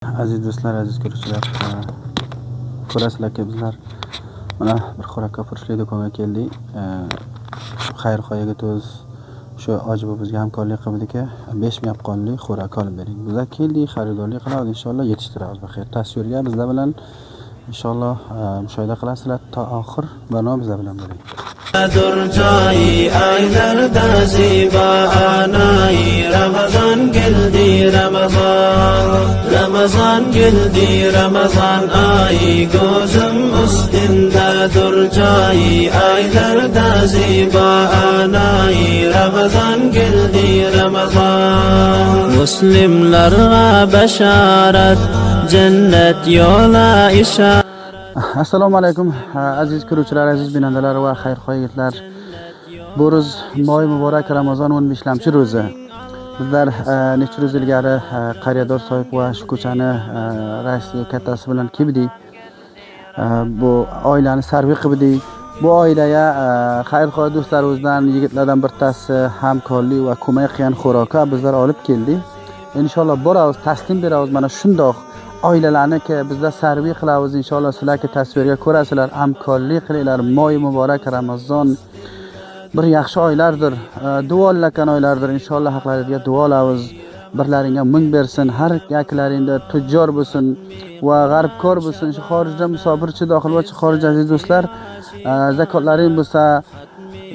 Aziz do'stlar, aziz ko'ruvchilar, ko'rasizlarki bizlar mana bir xo'rakka furushli do'konga keldik. Xayrixoyaga to'z shu ojiba bizga hamkorlik qildiki, 5 yapqonli xo'rak olib bering. Bizlar keldik, xaridorlik qilamiz, inshaalloh yetishtiramiz. Baxir tasvirga bizlar bilan inshaalloh mushohada qilasizlar. To oxir barno bizlar bilan bo'ling. Durjai aylarda ziba anai Ramazan geldi Ramazan geldi Ramazan ay gözüm üstünde durcai aylarda ziba anai Ramazan geldi Ramazan Müslimlerle beşaret cennet yola işaret. Assalomu alaykum aziz ko'ruvchilar, aziz binandalar va xayrixoh yigitlar. Bu ro'z moy muborak Ramazon 15-ro'zi. Bizlar necha ro'z ilgari qaryador sohib va shu ko'chani raisi kattasi bilan keldik. Bu oilani sarvi qildik. Bu oilaga xayrixoh do'stlarimizdan, yigitlardan bittasi hamkorlik va ko'mak qilgan xo'roqqa bizlar olib keldik. Inshaalloh boramiz, taslim beramiz. Mana shundoq oilalarni bizlar sarvi qilamiz. Inshaalloh sizlarga tasvirga ko'rasizlar. Hamkorlik qilinglar. Moy muborak Ramazon bir yaxshi oylardir. Duolagan oylardir. Inshaalloh haqlaringizga duolamiz. Birlaringga ming bersin. Har yaklaringda tujjor bo'lsin va g'arbkor bo'lsin. Shu xorijda musofirchi, dohil va xorij aziz do'stlar, zakotlaring bo'lsa,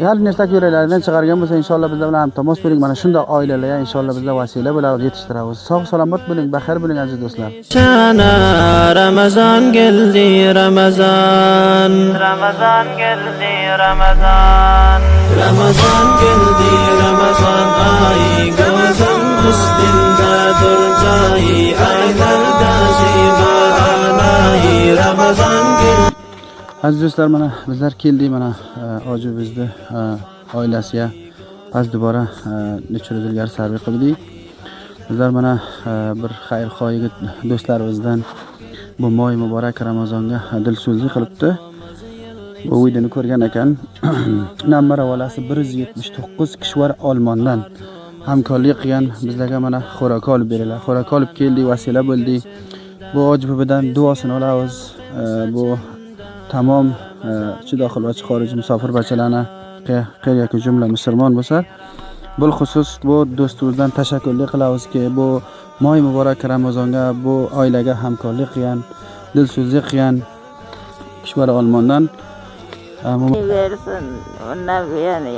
har narsa yuraklaridan chiqargan bo'lsa, inshaalloh bizlar bilan hamtomoz bo'ling. Mana shunday oilalarga inshaalloh bizlar vasila bo'lamiz, yetishtiramiz. Sog' salomat bo'ling, baxir bo'ling aziz do'stlar. Ramazan geldi Ramazan geldi Ramazan geldi Ramazan ay gözüm üstünde durcai aylarda ziba anai Ramazan geldi. Aziz do'stlar, mana bizlar keldik, mana ojibimizni oilasiga past dubora necha ro'z ilgari sarvi qildik. Bizlar mana bir xayrixoh yigit do'stlarimizdan bu moy muborak Ramazonga dilso'zlik qilibdi. Bu videoni ko'rgan ekan. Number havolasi 179 Kishvar Olmondan hamkorlik qilgan bizlarga mana xo'rak olib beriladi. Xo'rak olib keldik, vasila bo'ldik. Bu ojibidan duosini olamiz. Bu tamom chidoqil va xorij musofir bachalarni qiyaki jumla musulmon bo'lsa, bu xusus bu do'stimizdan tashakkurlik qilamizki, bu moy muborak Ramazonga bu oilaga hamkorlik qilgan, dilso'zlik qilgan Kishvar Olmondan versin ona yani.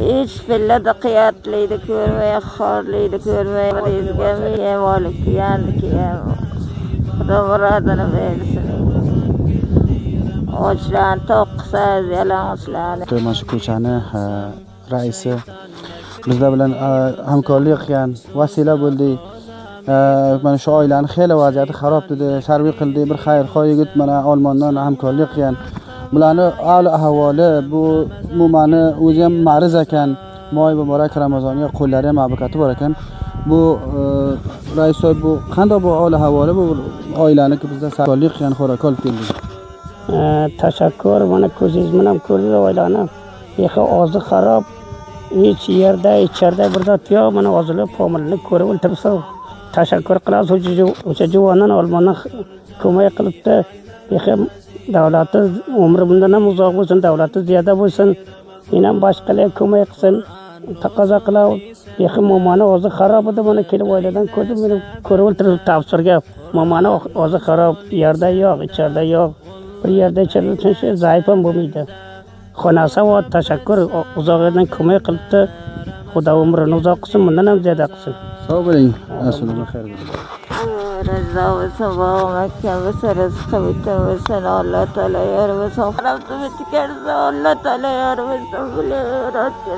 Hiç fillada qiyatlaydi ko'rmay, xorlaydi ko'rmay, rizqi malik yani ki Xudo murodini bersin. Ochlan to'qsa yalanchlan. Mana shu ko'chani raisi bizlar bilan hamkorlik qilgan, vasila bo'ldik. Mana shu oilani xeyli vaziyati xarob dedi, sarvi qildik. Bir xayrixoh yigit mana Olmondan hamkorlik qilgan. Bularni ahvoli bu umuman o'zi ham ma'riz ekan. Moy muborak Ramazonga qo'llari ham ma'bukati bor ekan. Bu rais bu qanday bu ahvoli, bu oilaniki bizlar hamkorlik qilgan xo'rak olib keldik. Tashakkur, mana ko'zingiz bilan ko'rdingiz oilani. Behi og'zi xarob, hech yerda, ichkarida bir zot yo'q. Mana hozirlar pomilni ko'rib o'tiribsiz. Tashakkur qilamiz o'sha juvondan Olmondan ko'mak qilibdi. Behi davlati umri bundan ham uzoq bo'lsin, davlati ziyoda bo'lsin. Yana boshqalar ko'mak qilsin. Taqozo qilamiz. Behi momani og'zi xarob edi, mana kelib oiladan ko'rdim, meni ko'rib o'tirib tavsirga. Momani og'zi xarob, yerda yo'q, ichkarida yo'q. Bir yerda ichirilishi zaif ham bo'lmaydi. Xonasi va tashakkur uzoqdan ko'mak qilibdi. Xudo umrini uzoq qilsin, bundan ham ziyoda qilsin. Sog' bo'ling. Assalomu alaykum. Razzo bo'lsin, Makka bo'lsin, rizqi bitta bo'lsin, Alloh taolo yor bo'lsin. Qarabdi bitta Allah taolo yor bo'lsin. Bular rostga